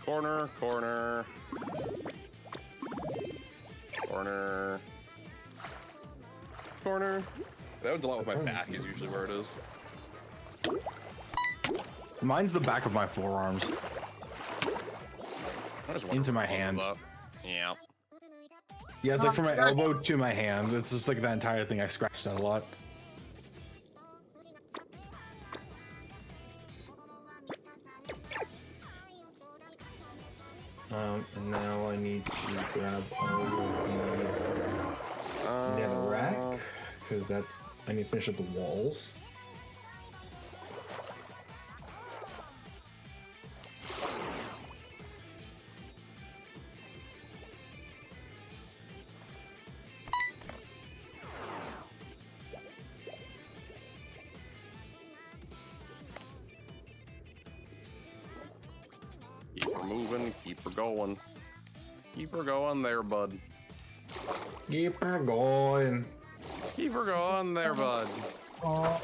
Corner, corner. Corner. Corner. That one's a lot with my back is usually where it is. Mine's the back of my forearms. Into my hand. Yeah. Yeah, it's like from my elbow to my hand. It's just like that entire thing. I scratched that a lot. And now I need to grab all of the netherrack, because that's, I need to finish up the walls. Keep her moving, keep her going. Keep her going there, bud. Keep her going. Keep her going there, bud. Oh.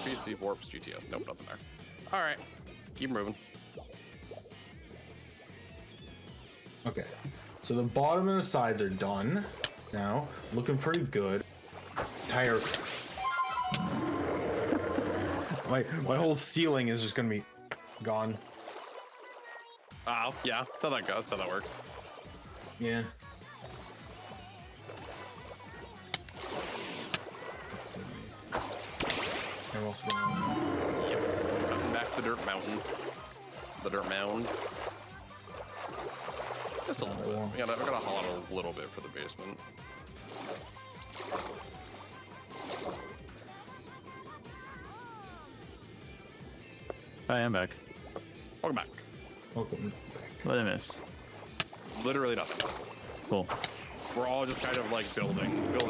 PC, warps, GTS. Nope, nothing there. All right, keep moving. Okay, so the bottom and the sides are done now. Looking pretty good. Tire. my whole ceiling is just gonna be gone. Oh, yeah, that's how that goes. That's how that works. Yeah. Yep. Cutting back the dirt mountain. The dirt mound. Just a little bit. We gotta haul out a little bit for the basement. I am back. Welcome back. Welcome. What did I miss? Literally nothing. Cool. We're all just kind of like building